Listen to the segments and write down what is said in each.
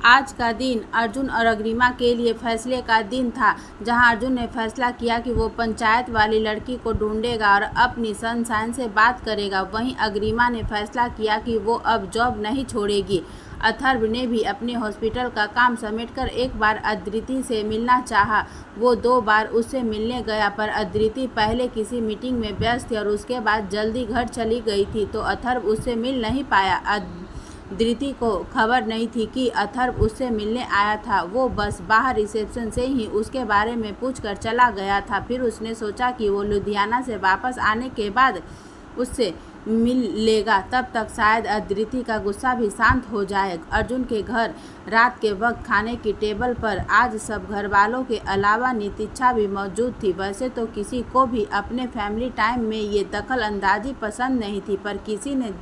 आज का दिन अर्जुन और अग्रिमा के लिए फैसले का दिन था, जहां अर्जुन ने फैसला किया कि वो पंचायत वाली लड़की को ढूंढेगा और अपनी सनशाइन से बात करेगा। वहीं अग्रिमा ने फैसला किया कि वो अब जॉब नहीं छोड़ेगी। अथर्व ने भी अपने हॉस्पिटल का काम समेटकर एक बार अदिति से मिलना चाहा। वो 2 बार उससे मिलने गया, पर अदिति पहले किसी मीटिंग में व्यस्त थी और उसके बाद जल्दी घर चली गई थी, तो अथर्व उससे मिल नहीं पाया। अदिति को खबर नहीं थी कि अथर्व उससे मिलने आया था। वो बस बाहर रिसेप्शन से ही उसके बारे में पूछकर चला गया था। फिर उसने सोचा कि वो लुधियाना से वापस आने के बाद उससे मिल लेगा, तब तक शायद अदिति का गुस्सा भी शांत हो जाए। अर्जुन के घर रात के वक्त खाने की टेबल पर आज सब घर वालों के अलावा नितिक्षा भी मौजूद थी। वैसे तो किसी को भी अपने फैमिली टाइम में ये दखल अंदाजी पसंद नहीं थी, पर किसी ने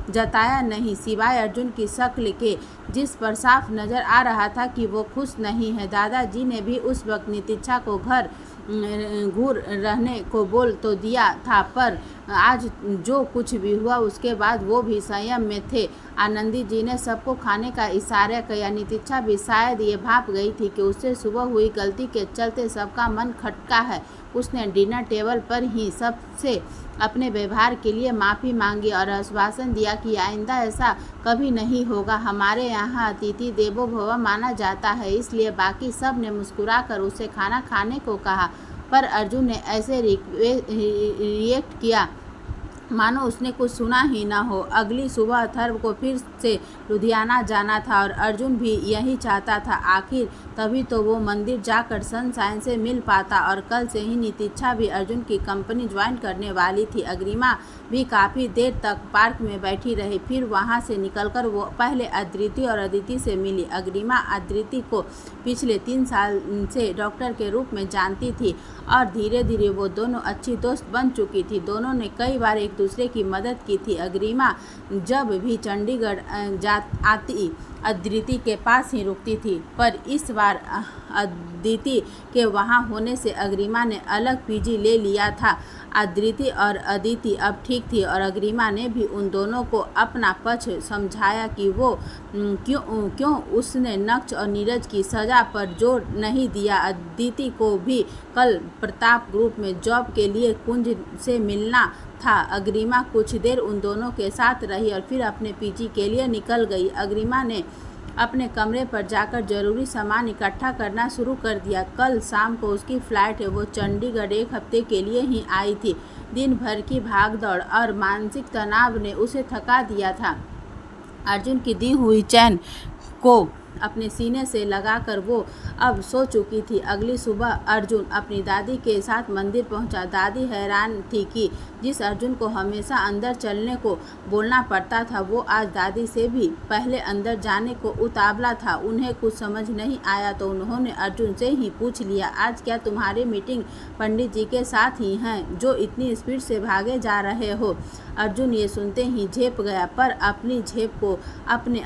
जताया नहीं, सिवाय अर्जुन की शक्ल के, जिस पर साफ नजर आ रहा था कि वो खुश नहीं है। दादाजी ने भी उस वक्त नितिक्षा को घर घूर रहने को बोल तो दिया था, पर आज जो कुछ भी हुआ उसके बाद वो भी संयम में थे। आनंदी जी ने सबको खाने का इशारा किया। नितिक्षा भी शायद ये भाप गई थी कि उससे सुबह हुई गलती के चलते सबका मन खटका है। उसने डिनर टेबल पर ही सबसे अपने व्यवहार के लिए माफ़ी मांगी और आश्वासन दिया कि आइंदा ऐसा कभी नहीं होगा। हमारे यहाँ अतिथि देवो भव माना जाता है, इसलिए बाकी सब ने मुस्कुराकर उसे खाना खाने को कहा, पर अर्जुन ने ऐसे रिएक्ट किया मानो उसने कुछ सुना ही ना हो। अगली सुबह अथर्व को फिर से लुधियाना जाना था और अर्जुन भी यही चाहता था। आखिर तभी तो वो मंदिर जाकर सनशाइन से मिल पाता, और कल से ही नितिक्षा भी अर्जुन की कंपनी ज्वाइन करने वाली थी। अग्रिमा भी काफ़ी देर तक पार्क में बैठी रही। फिर वहाँ से निकलकर वो पहले अदिति और अदिति से मिली। अग्रिमा अदिति को पिछले 3 साल से डॉक्टर के रूप में जानती थी और धीरे धीरे वो दोनों अच्छी दोस्त बन चुकी थी। दोनों ने कई बार एक दूसरे की मदद की थी। अग्रिमा जब भी चंडीगढ़ आती अदिति के पास ही रुकती थी, पर इस बार अदिति के वहाँ होने से अग्रिमा ने अलग पीजी ले लिया था। अदिति और अदिति अब ठीक थी और अग्रिमा ने भी उन दोनों को अपना पक्ष समझाया कि वो क्यों उसने नक्श और नीरज की सज़ा पर जोर नहीं दिया। अदिति को भी कल प्रताप ग्रुप में जॉब के लिए कुंज से मिलना था। अग्रिमा कुछ देर उन दोनों के साथ रही और फिर अपने पीजी के लिए निकल गई। अग्रिमा ने अपने कमरे पर जाकर जरूरी सामान इकट्ठा करना शुरू कर दिया। कल शाम को उसकी फ़्लाइट है। वो चंडीगढ़ 1 हफ्ते के लिए ही आई थी। दिन भर की भागदौड़ और मानसिक तनाव ने उसे थका दिया था। अर्जुन की दी हुई चैन को अपने सीने से लगाकर वो अब सो चुकी थी। अगली सुबह अर्जुन अपनी दादी के साथ मंदिर पहुंचा। दादी हैरान थी कि जिस अर्जुन को हमेशा अंदर चलने को बोलना पड़ता था, वो आज दादी से भी पहले अंदर जाने को उतावला था। उन्हें कुछ समझ नहीं आया तो उन्होंने अर्जुन से ही पूछ लिया, आज क्या तुम्हारी मीटिंग पंडित जी के साथ ही हैं, जो इतनी स्पीड से भागे जा रहे हो? अर्जुन ये सुनते ही झेप गया, पर अपनी झेप को अपने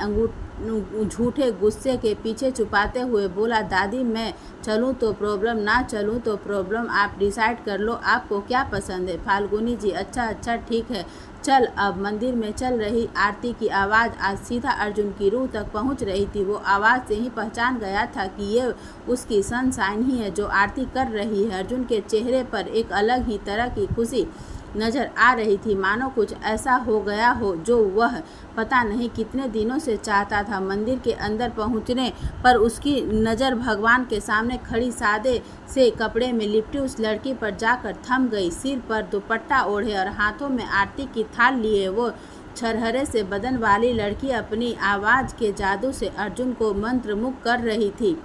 झूठे गुस्से के पीछे छुपाते हुए बोला, दादी मैं चलूँ तो प्रॉब्लम, ना चलूँ तो प्रॉब्लम, आप डिसाइड कर लो आपको क्या पसंद है। फाल्गुनी जी, अच्छा ठीक है, चल अब। मंदिर में चल रही आरती की आवाज़ आज सीधा अर्जुन की रूह तक पहुंच रही थी। वो आवाज़ से ही पहचान गया था कि ये उसकी सनशाइन ही है जो आरती कर रही है। अर्जुन के चेहरे पर एक अलग ही तरह की खुशी नज़र आ रही थी, मानो कुछ ऐसा हो गया हो जो वह पता नहीं कितने दिनों से चाहता था। मंदिर के अंदर पहुंचने पर उसकी नज़र भगवान के सामने खड़ी सादे से कपड़े में लिपटी उस लड़की पर जाकर थम गई। सिर पर दुपट्टा ओढ़े और हाथों में आरती की थाल लिए वो छरहरे से बदन वाली लड़की अपनी आवाज़ के जादू से अर्जुन को मंत्रमुग्ध कर रही थी।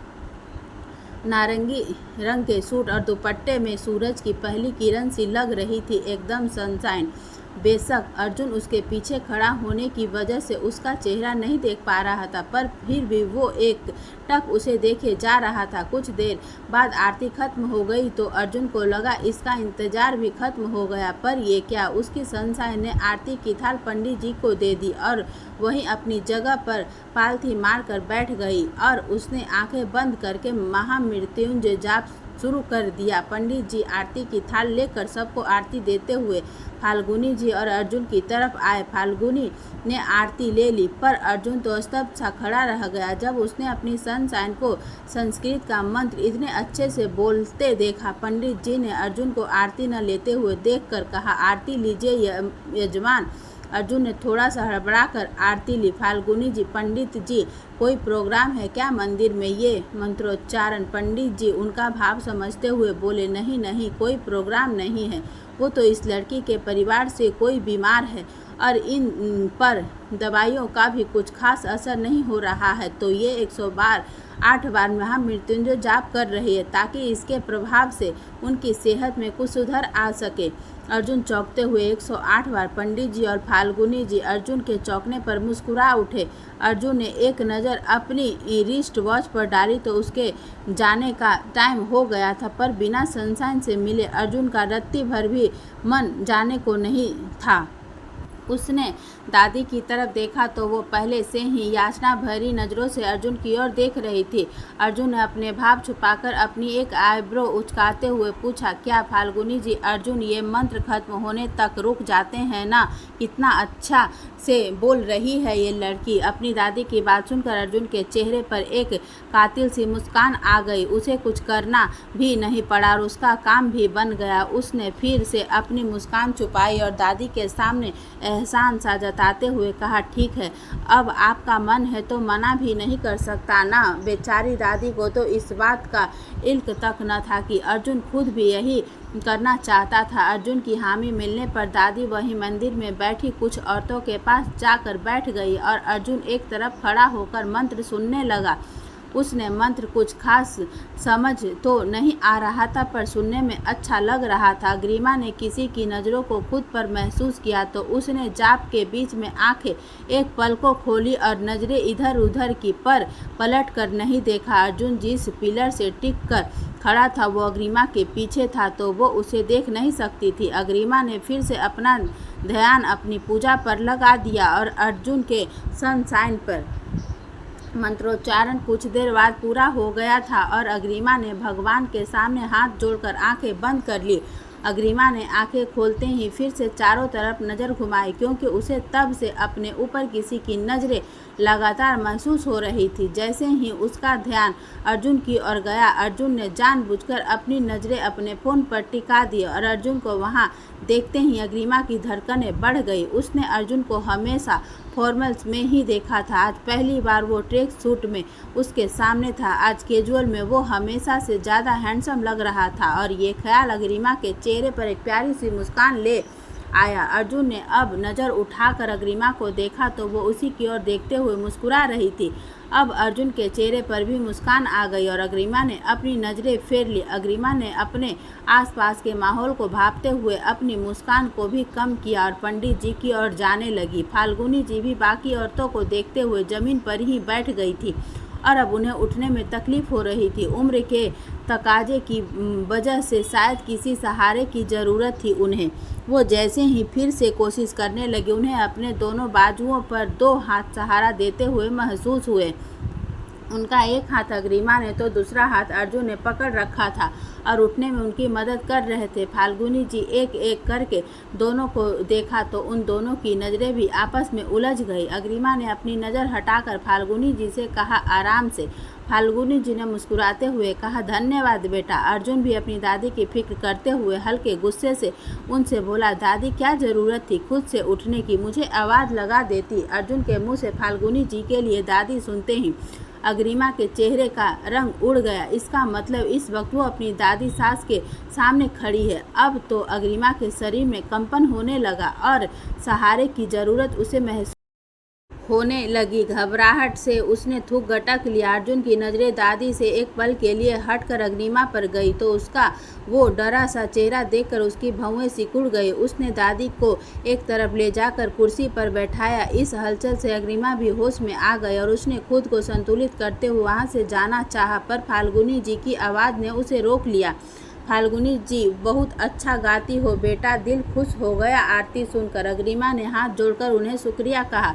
नारंगी रंग के सूट और दुपट्टे में सूरज की पहली किरण सी लग रही थी, एकदम सनशाइन। बेशक अर्जुन उसके पीछे खड़ा होने की वजह से उसका चेहरा नहीं देख पा रहा था, पर फिर भी वो एक टक उसे देखे जा रहा था। कुछ देर बाद आरती खत्म हो गई तो अर्जुन को लगा इसका इंतजार भी खत्म हो गया, पर ये क्या, उसकी सनशाइन ने आरती की थाल पंडित जी को दे दी और वहीं अपनी जगह पर पालथी मारकर बैठ गई और उसने आंखें बंद करके महामृत्युंजय जाप शुरू कर दिया। पंडित जी आरती की थाल लेकर सबको आरती देते हुए फाल्गुनी जी और अर्जुन की तरफ आए। फाल्गुनी ने आरती ले ली, पर अर्जुन तो स्तब्ध सा खड़ा रह गया। जब उसने अपनी सनशाइन को संस्कृत का मंत्र इतने अच्छे से बोलते देखा। पंडित जी ने अर्जुन को आरती न लेते हुए देखकर कहा, आरती लीजिए यजमान। अर्जुन ने थोड़ा सा हड़बड़ाकर आरती ली। फाल्गुनी जी, पंडित जी कोई प्रोग्राम है क्या मंदिर में? ये मंत्रोच्चारण। पंडित जी उनका भाव समझते हुए बोले, नहीं नहीं, कोई प्रोग्राम नहीं है। वो तो इस लड़की के परिवार से कोई बीमार है और इन पर दवाइयों का भी कुछ खास असर नहीं हो रहा है, तो ये 108 बार महामृत्युंजय जाप कर रही है ताकि इसके प्रभाव से उनकी सेहत में कुछ सुधार आ सके। अर्जुन चौंकते हुए 108 बार। पंडित जी और फाल्गुनी जी अर्जुन के चौंकने पर मुस्कुरा उठे। अर्जुन ने एक नज़र अपनी रिस्ट वॉच पर डाली तो उसके जाने का टाइम हो गया था, पर बिना सनशाइन से मिले अर्जुन का रत्ती भर भी मन जाने को नहीं था। उसने दादी की तरफ देखा तो वो पहले से ही याचना भरी नज़रों से अर्जुन की ओर देख रही थी। अर्जुन ने अपने भाव छुपाकर अपनी एक आईब्रो उचकाते हुए पूछा, क्या फाल्गुनी जी? अर्जुन, ये मंत्र खत्म होने तक रुक जाते हैं ना? कितना अच्छा से बोल रही है ये लड़की। अपनी दादी की बात सुनकर अर्जुन के चेहरे पर एक कातिल सी मुस्कान आ गई। उसे कुछ करना भी नहीं पड़ा और उसका काम भी बन गया। उसने फिर से अपनी मुस्कान छुपाई और दादी के सामने एहसान सा जताते हुए कहा, ठीक है, अब आपका मन है तो मना भी नहीं कर सकता ना। बेचारी दादी को तो इस बात का इल्क तक न था कि अर्जुन खुद भी यही करना चाहता था। अर्जुन की हामी मिलने पर दादी वहीं मंदिर में बैठी कुछ औरतों के पास जाकर बैठ गई और अर्जुन एक तरफ खड़ा होकर मंत्र सुनने लगा। उसने मंत्र कुछ खास समझ तो नहीं आ रहा था, पर सुनने में अच्छा लग रहा था। ग्रीमा ने किसी की नज़रों को खुद पर महसूस किया तो उसने जाप के बीच में आंखें एक पल को खोली और नज़रें इधर उधर की, पर पलट कर नहीं देखा। अर्जुन जिस पिलर से टिक कर खड़ा था वो अग्रिमा के पीछे था, तो वो उसे देख नहीं सकती थी। अग्रिमा ने फिर से अपना ध्यान अपनी पूजा पर लगा दिया और अर्जुन के सनशाइन पर मंत्रोच्चारण कुछ देर बाद पूरा हो गया था और अग्रिमा ने भगवान के सामने हाथ जोड़कर आंखें बंद कर ली। अग्रिमा ने आंखें खोलते ही फिर से चारों तरफ नज़र घुमाई, क्योंकि उसे तब से अपने ऊपर किसी की नज़रें लगातार महसूस हो रही थी। जैसे ही उसका ध्यान अर्जुन की ओर गया, अर्जुन ने जानबूझकर अपनी नज़रें अपने फ़ोन पर टिका दी और अर्जुन को वहां देखते ही अग्रिमा की धड़कनें बढ़ गई। उसने अर्जुन को हमेशा फॉर्मल्स में ही देखा था, आज पहली बार वो ट्रैक सूट में उसके सामने था। आज कैजुअल में वो हमेशा से ज़्यादा हैंडसम लग रहा था और ये ख्याल अग्रिमा के चेहरे पर एक प्यारी सी मुस्कान ले आया। अर्जुन ने अब नज़र उठाकर अग्रिमा को देखा तो वो उसी की ओर देखते हुए मुस्कुरा रही थी। अब अर्जुन के चेहरे पर भी मुस्कान आ गई और अग्रिमा ने अपनी नज़रें फेर ली। अग्रिमा ने अपने आसपास के माहौल को भांपते हुए अपनी मुस्कान को भी कम किया और पंडित जी की ओर जाने लगी। फाल्गुनी जी भी बाकी औरतों को देखते हुए जमीन पर ही बैठ गई थी और अब उन्हें उठने में तकलीफ हो रही थी। उम्र के तकाजे की वजह से शायद किसी सहारे की ज़रूरत थी उन्हें। वो जैसे ही फिर से कोशिश करने लगे, उन्हें अपने दोनों बाजुओं पर 2 हाथ सहारा देते हुए महसूस हुए। उनका एक हाथ अग्रिमा ने तो दूसरा हाथ अर्जुन ने पकड़ रखा था और उठने में उनकी मदद कर रहे थे। फाल्गुनी जी एक एक करके दोनों को देखा तो उन दोनों की नज़रें भी आपस में उलझ गई। अग्रिमा ने अपनी नज़र हटाकर फाल्गुनी जी से कहा, आराम से। फाल्गुनी जी ने मुस्कुराते हुए कहा, धन्यवाद बेटा। अर्जुन भी अपनी दादी की फिक्र करते हुए हल्के गुस्से से उनसे बोला, दादी क्या ज़रूरत थी खुद से उठने की, मुझे आवाज़ लगा देती। अर्जुन के मुँह से फाल्गुनी जी के लिए दादी सुनते ही अग्रिमा के चेहरे का रंग उड़ गया। इसका मतलब इस वक्त वो अपनी दादी सास के सामने खड़ी है। अब तो अग्रिमा के शरीर में कंपन होने लगा और सहारे की ज़रूरत उसे महसूस होने लगी। घबराहट से उसने थूक गटक लिया। अर्जुन की नज़रें दादी से एक पल के लिए हटकर अग्निमा पर गई तो उसका वो डरा सा चेहरा देखकर उसकी भौहें सिकुड़ गई। उसने दादी को एक तरफ ले जाकर कुर्सी पर बैठाया। इस हलचल से अग्निमा भी होश में आ गई और उसने खुद को संतुलित करते हुए वहाँ से जाना चाहा, पर फाल्गुनी जी की आवाज़ ने उसे रोक लिया। फाल्गुनी जी, बहुत अच्छा गाती हो बेटा, दिल खुश हो गया आरती सुनकर। अग्निमा ने हाथ जोड़कर उन्हें शुक्रिया कहा।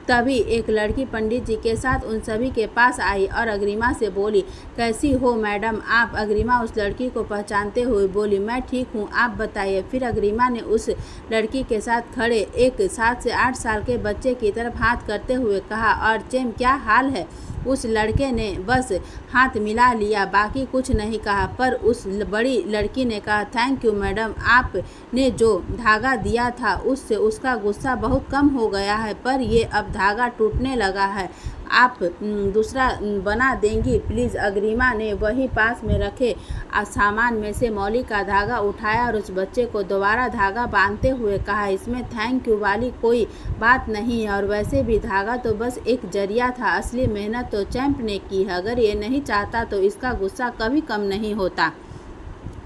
तभी एक लड़की पंडित जी के साथ उन सभी के पास आई और अग्रिमा से बोली, कैसी हो मैडम आप? अग्रिमा उस लड़की को पहचानते हुए बोली, मैं ठीक हूँ, आप बताइए। फिर अग्रिमा ने उस लड़की के साथ खड़े एक 7 से 8 साल के बच्चे की तरफ हाथ करते हुए कहा, और चेम क्या हाल है? उस लड़के ने बस हाथ मिला लिया, बाकी कुछ नहीं कहा। पर उस बड़ी लड़की ने कहा, थैंक यू मैडम, आपने जो धागा दिया था उससे उसका गुस्सा बहुत कम हो गया है, पर ये अब धागा टूटने लगा है, आप दूसरा बना देंगी प्लीज़? अग्रिमा ने वही पास में रखे सामान में से मौली का धागा उठाया और उस बच्चे को दोबारा धागा बांधते हुए कहा, इसमें थैंक यू वाली कोई बात नहीं है, और वैसे भी धागा तो बस एक जरिया था, असली मेहनत तो चैंप ने की है, अगर ये नहीं चाहता तो इसका गुस्सा कभी कम नहीं होता।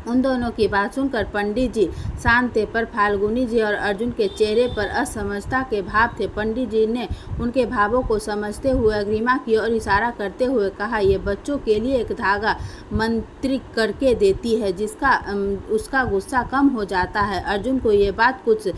उन दोनों की बात सुनकर पंडित जी शांत थे, पर फाल्गुनी जी और अर्जुन के चेहरे पर असमझता के भाव थे। पंडित जी ने उनके भावों को समझते हुए अग्रिमा की ओर इशारा करते हुए कहा, ये बच्चों के लिए एक धागा मंत्रिक करके देती है जिसका उसका गुस्सा कम हो जाता है। अर्जुन को ये बात कुछ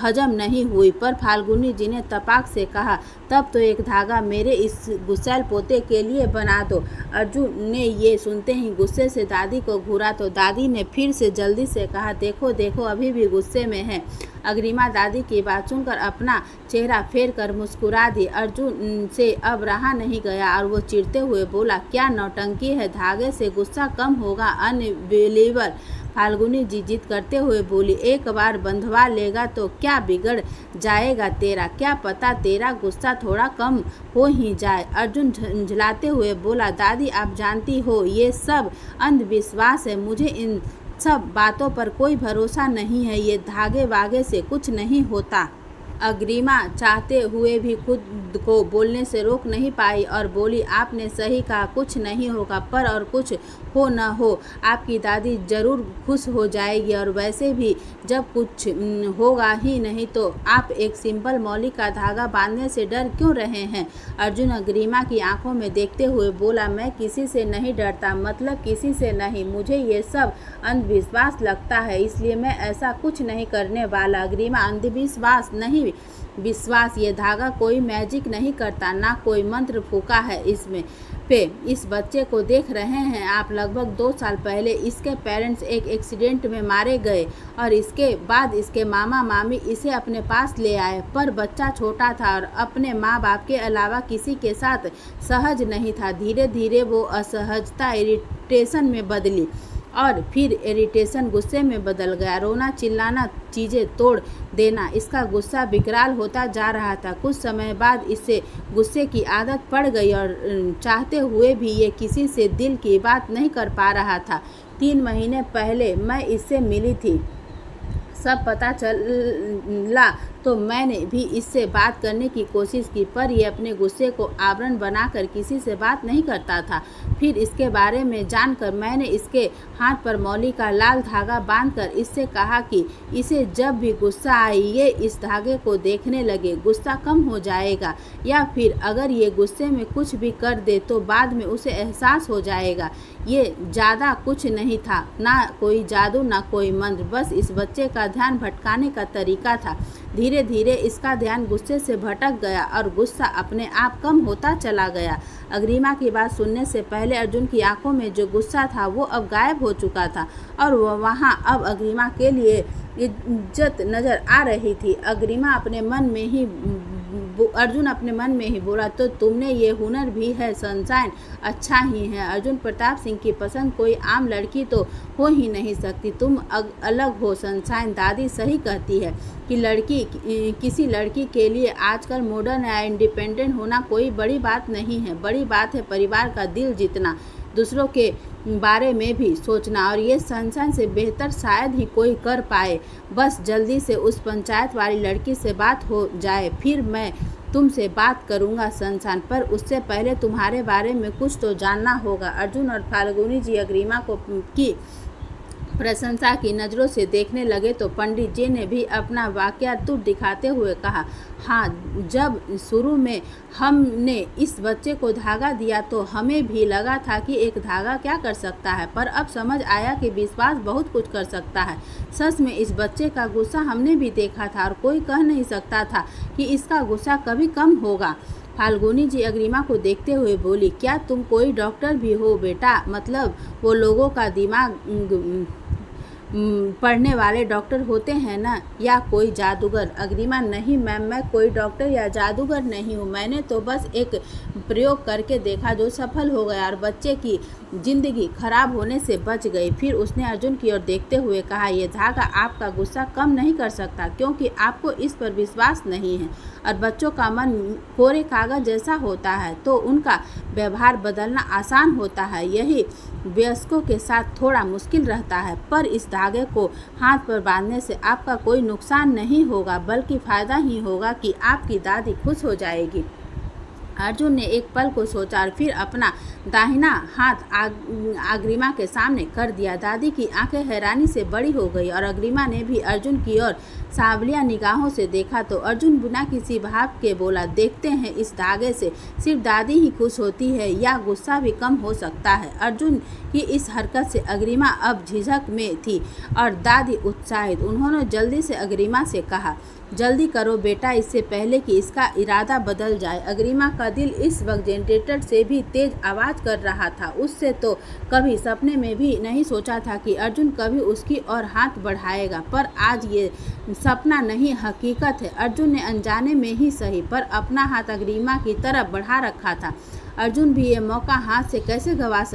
हजम नहीं हुई, पर फाल्गुनी जी ने तपाक से कहा, तब तो एक धागा मेरे इस गुस्सैल पोते के लिए बना दो। अर्जुन ने ये सुनते ही गुस्से से दादी को घूरा तो दादी ने फिर से जल्दी से कहा, देखो देखो अभी भी गुस्से में है। अग्रिमा दादी की बात सुनकर अपना चेहरा फेर कर मुस्कुरा दी। अर्जुन से अब रहा नहीं गया और वो चिढ़ते हुए बोला, क्या नौटंकी है, धागे से गुस्सा कम होगा? अनबिलीवर। फाल्गुनी जी जिद करते हुए बोली, एक बार बंधवा लेगा तो क्या बिगड़ जाएगा तेरा? क्या पता तेरा गुस्सा थोड़ा कम हो ही जाए। अर्जुन झंझलाते हुए बोला, दादी आप जानती हो ये सब अंधविश्वास है, मुझे इन सब बातों पर कोई भरोसा नहीं है, ये धागे वागे से कुछ नहीं होता। अग्रिमा चाहते हुए भी खुद को बोलने से रोक नहीं पाई और बोली, आपने सही कहा, कुछ नहीं होगा, पर और कुछ हो न हो आपकी दादी जरूर खुश हो जाएगी, और वैसे भी जब कुछ होगा ही नहीं तो आप एक सिंपल मौली का धागा बांधने से डर क्यों रहे हैं? अर्जुन अग्रिमा की आंखों में देखते हुए बोला, मैं किसी से नहीं डरता, मतलब किसी से नहीं, मुझे ये सब अंधविश्वास लगता है, इसलिए मैं ऐसा कुछ नहीं करने वाला। अग्रिमा, अंधविश्वास नहीं, विश्वास, ये धागा कोई मैजिक नहीं करता, ना कोई मंत्र फूका है इसमें पे। इस बच्चे को देख रहे हैं आप, लगभग 2 साल पहले इसके पेरेंट्स एक एक्सीडेंट में मारे गए और इसके बाद इसके मामा मामी इसे अपने पास ले आए, पर बच्चा छोटा था और अपने माँ बाप के अलावा किसी के साथ सहज नहीं था। धीरे धीरे वो असहजता इरिटेशन में बदली और फिर इरिटेशन गुस्से में बदल गया, रोना चिल्लाना, चीज़ें तोड़ देना, इसका गुस्सा विकराल होता जा रहा था। कुछ समय बाद इससे गुस्से की आदत पड़ गई और चाहते हुए भी ये किसी से दिल की बात नहीं कर पा रहा था। 3 महीने पहले मैं इससे मिली थी, सब पता चला तो मैंने भी इससे बात करने की कोशिश की, पर यह अपने गुस्से को आवरण बनाकर किसी से बात नहीं करता था। फिर इसके बारे में जानकर मैंने इसके हाथ पर मौली का लाल धागा बांधकर इससे कहा कि इसे जब भी गुस्सा आए ये इस धागे को देखने लगे, गुस्सा कम हो जाएगा, या फिर अगर ये गुस्से में कुछ भी कर दे तो बाद में उसे एहसास हो जाएगा। ये ज़्यादा कुछ नहीं था, ना कोई जादू ना कोई मंत्र, बस इस बच्चे का ध्यान भटकाने का तरीका था। धीरे धीरे इसका ध्यान गुस्से से भटक गया और गुस्सा अपने आप कम होता चला गया। अग्रिमा की बात सुनने से पहले अर्जुन की आंखों में जो गुस्सा था वो अब गायब हो चुका था और वहाँ अब अग्रिमा के लिए इज्जत नजर आ रही थी। अर्जुन अपने मन में ही बोला, तो तुमने ये हुनर भी है सनशाइन, अच्छा ही है। अर्जुन प्रताप सिंह की पसंद कोई आम लड़की तो हो ही नहीं सकती, तुम अलग हो सनशाइन। दादी सही कहती है कि किसी लड़की के लिए आजकल मॉडर्न या इंडिपेंडेंट होना कोई बड़ी बात नहीं है, बड़ी बात है परिवार का दिल जीतना, दूसरों के बारे में भी सोचना, और ये सनशाइन से बेहतर शायद ही कोई कर पाए। बस जल्दी से उस पंचायत वाली लड़की से बात हो जाए, फिर मैं तुमसे बात करूंगा सनशाइन, पर उससे पहले तुम्हारे बारे में कुछ तो जानना होगा। अर्जुन और फाल्गुनी जी अग्रिमा को की प्रशंसा की नज़रों से देखने लगे तो पंडित जी ने भी अपना वाकयातुर दिखाते हुए कहा, हाँ, जब शुरू में हमने इस बच्चे को धागा दिया तो हमें भी लगा था कि एक धागा क्या कर सकता है, पर अब समझ आया कि विश्वास बहुत कुछ कर सकता है। सच में इस बच्चे का गुस्सा हमने भी देखा था और कोई कह नहीं सकता था कि इसका गुस्सा कभी कम होगा। फाल्गुनी जी अग्रिमा को देखते हुए बोली, क्या तुम कोई डॉक्टर भी हो बेटा? मतलब वो लोगों का दिमाग पढ़ने वाले डॉक्टर होते हैं ना, या कोई जादूगर? अग्रिमा, नहीं मैम, मैं कोई डॉक्टर या जादूगर नहीं हूँ। मैंने तो बस एक प्रयोग करके देखा जो सफल हो गया और बच्चे की जिंदगी खराब होने से बच गई। फिर उसने अर्जुन की ओर देखते हुए कहा, यह धागा आपका गुस्सा कम नहीं कर सकता क्योंकि आपको इस पर विश्वास नहीं है, और बच्चों का मन कोरे कागज जैसा होता है तो उनका व्यवहार बदलना आसान होता है। यही वयस्कों के साथ थोड़ा मुश्किल रहता है, पर इस धागे को हाथ पर बांधने से आपका कोई नुकसान नहीं होगा, बल्कि फ़ायदा ही होगा कि आपकी दादी खुश हो जाएगी। अर्जुन ने एक पल को सोचा और फिर अपना दाहिना हाथ अग्रिमा के सामने कर दिया। दादी की आंखें हैरानी से बड़ी हो गई और अग्रिमा ने भी अर्जुन की ओर सांवलिया निगाहों से देखा तो अर्जुन बिना किसी भाव के बोला, देखते हैं इस धागे से सिर्फ दादी ही खुश होती है या गुस्सा भी कम हो सकता है। अर्जुन की इस हरकत से अग्रिमा अब झिझक में थी और दादी उत्साहित। उन्होंने जल्दी से अग्रिमा से कहा, जल्दी करो बेटा, इससे पहले कि इसका इरादा बदल जाए। अग्रिमा का दिल इस वक्त जनरेटर से भी तेज आवाज़ कर रहा था। उससे तो कभी सपने में भी नहीं सोचा था कि अर्जुन कभी उसकी ओर हाथ बढ़ाएगा, पर आज ये सपना नहीं हकीकत है। अर्जुन ने अनजाने में ही सही पर अपना हाथ अग्रिमा की तरफ बढ़ा रखा था। अर्जुन भी ये मौका हाथ से कैसे गंवा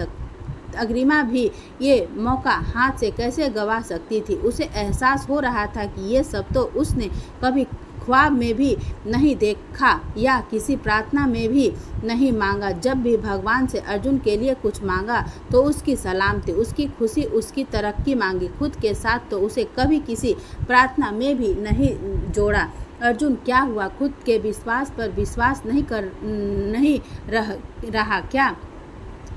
अग्रिमा भी ये मौका हाथ से कैसे गंवा सकती थी। उसे एहसास हो रहा था कि ये सब तो उसने कभी ख्वाब में भी नहीं देखा या किसी प्रार्थना में भी नहीं मांगा। जब भी भगवान से अर्जुन के लिए कुछ मांगा तो उसकी सलामती, उसकी खुशी, उसकी तरक्की मांगी। खुद के साथ तो उसे कभी किसी प्रार्थना में भी नहीं जोड़ा। अर्जुन, क्या हुआ? खुद के विश्वास पर विश्वास नहीं रहा क्या?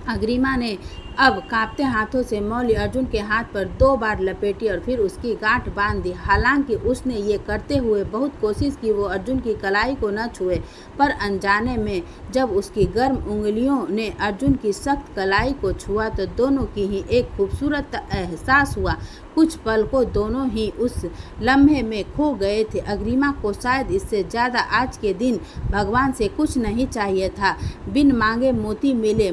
अग्रिमा ने अब कांपते हाथों से मौली अर्जुन के हाथ पर 2 बार लपेटी और फिर उसकी गांठ बांध दी। हालांकि उसने ये करते हुए बहुत कोशिश की वो अर्जुन की कलाई को न छुए, पर अनजाने में जब उसकी गर्म उंगलियों ने अर्जुन की सख्त कलाई को छुआ तो दोनों की ही एक खूबसूरत एहसास हुआ। कुछ पल को दोनों ही उस लम्हे में खो गए थे। अग्रिमा को शायद इससे ज़्यादा आज के दिन भगवान से कुछ नहीं चाहिए था। बिन मांगे मोती मिले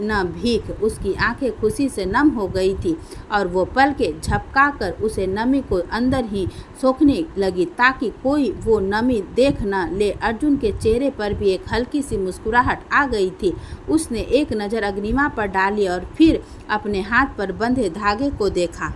न भीख। उसकी आंखें खुशी से नम हो गई थी और वो पलकें झपकाकर उसे नमी को अंदर ही सोखने लगी ताकि कोई वो नमी देख न ले। अर्जुन के चेहरे पर भी एक हल्की सी मुस्कुराहट आ गई थी। उसने एक नज़र अग्निमा पर डाली और फिर अपने हाथ पर बंधे धागे को देखा।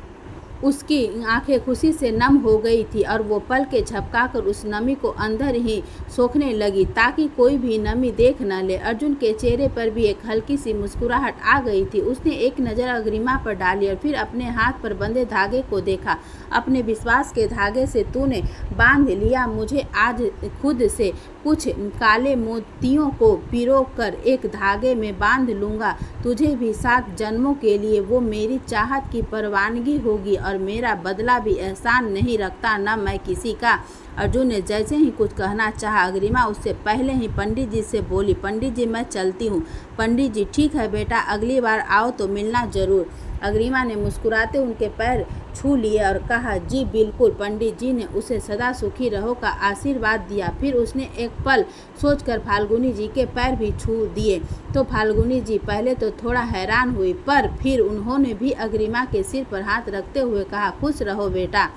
उसकी आंखें खुशी से नम हो गई थी और वो पलकें झपकाकर उस नमी को अंदर ही सोखने लगी ताकि कोई भी नमी देख न ले। अर्जुन के चेहरे पर भी एक हल्की सी मुस्कुराहट आ गई थी। उसने एक नज़र अग्रिमा पर डाली और फिर अपने हाथ पर बंधे धागे को देखा। अपने विश्वास के धागे से तूने बांध लिया मुझे। आज खुद से कुछ काले मोतियों को पिरोकर एक धागे में बांध लूँगा तुझे भी 7 जन्मों के लिए। वो मेरी चाहत की परवानगी होगी और मेरा बदला भी एहसान नहीं रखता न मैं किसी का। अर्जुन ने जैसे ही कुछ कहना चाहा, अग्रिमा उससे पहले ही पंडित जी से बोली, पंडित जी, मैं चलती हूँ। पंडित जी, ठीक है बेटा, अगली बार आओ तो मिलना ज़रूर। अग्रिमा ने मुस्कुराते उनके पैर छू लिए और कहा, जी बिल्कुल। पंडित जी ने उसे सदा सुखी रहो का आशीर्वाद दिया। फिर उसने एक पल सोचकर फाल्गुनी जी के पैर भी छू दिए तो फाल्गुनी जी पहले तो थोड़ा हैरान हुई, पर फिर उन्होंने भी अग्रिमा के सिर पर हाथ रखते हुए कहा, खुश रहो बेटा।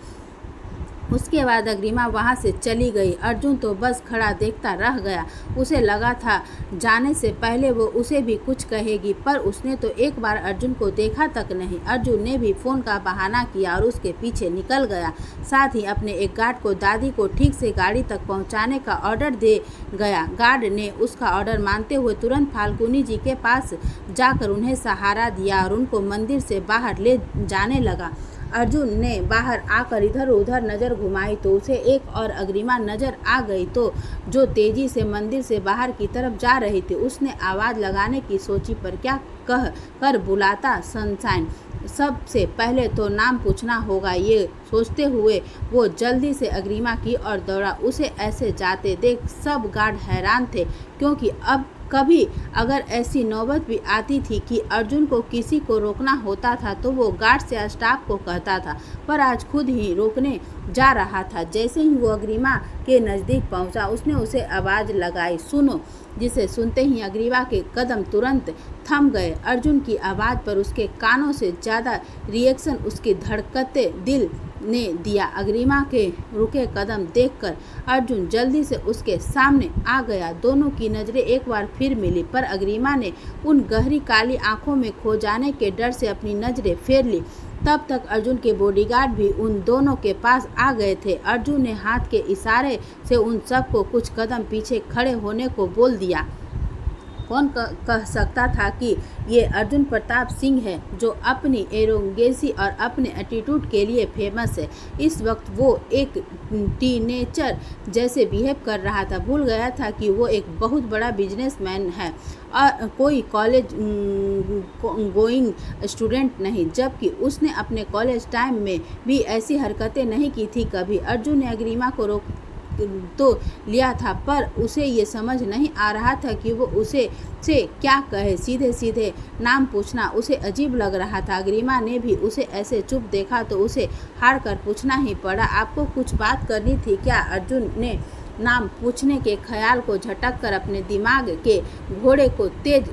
उसके बाद अग्रिमा वहाँ से चली गई। अर्जुन तो बस खड़ा देखता रह गया। उसे लगा था जाने से पहले वो उसे भी कुछ कहेगी, पर उसने तो एक बार अर्जुन को देखा तक नहीं। अर्जुन ने भी फ़ोन का बहाना किया और उसके पीछे निकल गया। साथ ही अपने एक गार्ड को दादी को ठीक से गाड़ी तक पहुँचाने का ऑर्डर दे गया। गार्ड ने उसका ऑर्डर मानते हुए तुरंत फाल्गुनी जी के पास जाकर उन्हें सहारा दिया और उनको मंदिर से बाहर ले जाने लगा। अर्जुन ने बाहर आकर इधर उधर नज़र घुमाई तो उसे एक और अग्रिमा नज़र आ गई तो जो तेज़ी से मंदिर से बाहर की तरफ जा रही थी। उसने आवाज़ लगाने की सोची, पर क्या कह कर बुलाता, सनशाइन सबसे पहले तो नाम पूछना होगा। ये सोचते हुए वो जल्दी से अग्रिमा की ओर दौड़ा। उसे ऐसे जाते देख सब गार्ड हैरान थे, क्योंकि अब कभी अगर ऐसी नौबत भी आती थी कि अर्जुन को किसी को रोकना होता था तो वो गार्ड से स्टाफ को कहता था, पर आज खुद ही रोकने जा रहा था। जैसे ही वो अग्रिमा के नज़दीक पहुंचा, उसने उसे आवाज़ लगाई, सुनो, जिसे सुनते ही अग्रिमा के कदम तुरंत थम गए। अर्जुन की आवाज़ पर उसके कानों से ज़्यादा रिएक्शन उसके धड़कते दिल ने दिया। अग्रिमा के रुके कदम देखकर अर्जुन जल्दी से उसके सामने आ गया। दोनों की नज़रें एक बार फिर मिली, पर अग्रिमा ने उन गहरी काली आंखों में खो जाने के डर से अपनी नज़रें फेर ली। तब तक अर्जुन के बॉडीगार्ड भी उन दोनों के पास आ गए थे। अर्जुन ने हाथ के इशारे से उन सबको कुछ कदम पीछे खड़े होने को बोल दिया। कौन कह सकता था कि ये अर्जुन प्रताप सिंह है, जो अपनी एरोगेंसी और अपने एटीट्यूड के लिए फेमस है। इस वक्त वो एक टीनेजर जैसे बिहेव कर रहा था। भूल गया था कि वो एक बहुत बड़ा बिजनेसमैन है और कोई कॉलेज गोइंग स्टूडेंट नहीं, जबकि उसने अपने कॉलेज टाइम में भी ऐसी हरकतें नहीं की थी कभी। अर्जुन ने अग्रिमा को रोक तो लिया था, पर उसे ये समझ नहीं आ रहा था कि वो उसे से क्या कहे। सीधे सीधे नाम पूछना उसे अजीब लग रहा था। अग्रिमा ने भी उसे ऐसे चुप देखा तो उसे हार कर पूछना ही पड़ा, आपको कुछ बात करनी थी क्या? अर्जुन ने नाम पूछने के ख्याल को झटक कर अपने दिमाग के घोड़े को तेज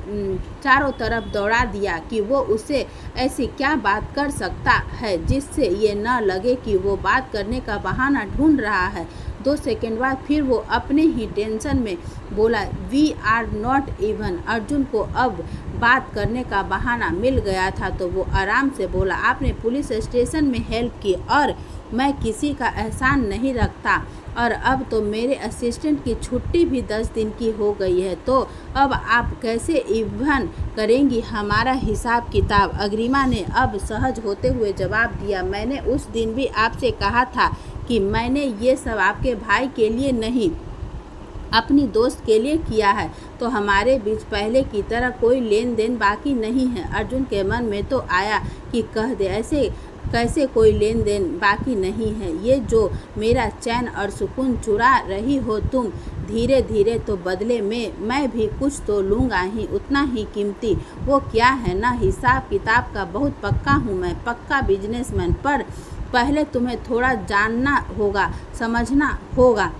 चारों तरफ दौड़ा दिया कि वो उससे ऐसी क्या बात कर सकता है जिससे ये न लगे कि वो बात करने का बहाना ढूंढ रहा है। 2 सेकंड बाद फिर वो अपने ही टेंशन में बोला, we are not even. Arjun को अब बात करने का बहाना मिल गया था तो वो आराम से बोला, आपने पुलिस स्टेशन में हेल्प की और मैं किसी का एहसान नहीं रखता, और अब तो मेरे असिस्टेंट की छुट्टी भी 10 दिन की हो गई है, तो अब आप कैसे इवन करेंगी हमारा हिसाब किताब? अग्रिमा ने अब सहज होते हुए जवाब दिया, मैंने उस दिन भी आपसे कहा था कि मैंने ये सब आपके भाई के लिए नहीं, अपनी दोस्त के लिए किया है, तो हमारे बीच पहले की तरह कोई लेन देन बाकी नहीं है। अर्जुन के मन में तो आया कि कह दे, ऐसे कैसे कोई लेन देन बाकी नहीं है? ये जो मेरा चैन और सुकून चुरा रही हो तुम धीरे धीरे, तो बदले में मैं भी कुछ तो लूँगा ही, उतना ही कीमती। वो क्या है ना, हिसाब किताब का बहुत पक्का हूँ मैं, पक्का बिजनेसमैन, पर पहले तुम्हें थोड़ा जानना होगा, समझना होगा।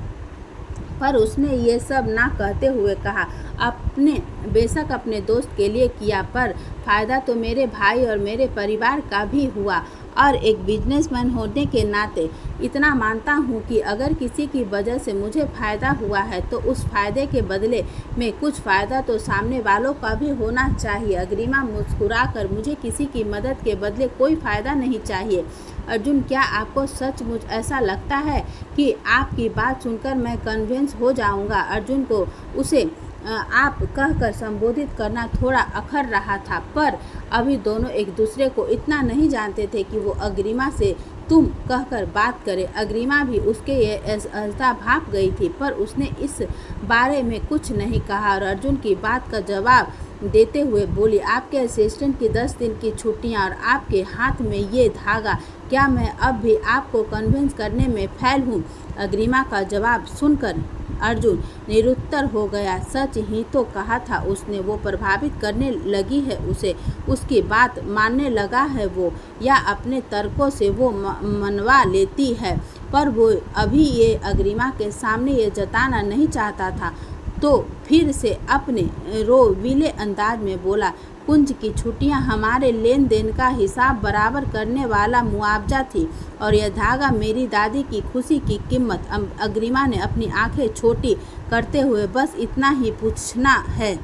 पर उसने ये सब ना कहते हुए कहा, आपने बेशक अपने दोस्त के लिए किया, पर फ़ायदा तो मेरे भाई और मेरे परिवार का भी हुआ, और एक बिजनेसमैन होने के नाते इतना मानता हूँ कि अगर किसी की वजह से मुझे फ़ायदा हुआ है तो उस फ़ायदे के बदले में कुछ फ़ायदा तो सामने वालों का भी होना चाहिए। अग्रिमा मुस्कुराकर, मुझे किसी की मदद के बदले कोई फ़ायदा नहीं चाहिए। अर्जुन, क्या आपको सचमुच ऐसा लगता है कि आपकी बात सुनकर मैं कन्विंस हो जाऊंगा? अर्जुन को उसे आप कहकर संबोधित करना थोड़ा अखर रहा था, पर अभी दोनों एक दूसरे को इतना नहीं जानते थे कि वो अग्रिमा से तुम कहकर बात करे। अग्रिमा भी उसके ये असहजता भाप गई थी, पर उसने इस बारे में कुछ नहीं कहा और अर्जुन की बात का जवाब देते हुए बोली, आपके असिस्टेंट की 10 दिन की छुट्टियां और आपके हाथ में ये धागा, क्या मैं अब भी आपको कन्विंस करने में फेल हूँ? अग्रिमा का जवाब सुनकर अर्जुन निरुत्तर हो गया। सच ही तो कहा था उसने, वो प्रभावित करने लगी है उसे, उसकी बात मानने लगा है वो, या अपने तर्कों से वो मनवा लेती है, पर वो अभी ये अग्रिमा के सामने ये जताना नहीं चाहता था। तो फिर से अपने रोवीले अंदाज में बोला, कुंज की छुट्टियां हमारे लेन देन का हिसाब बराबर करने वाला मुआवजा थी, और यह धागा मेरी दादी की खुशी की कीमत। अग्रिमा ने अपनी आंखें छोटी करते हुए बस इतना ही पूछना है।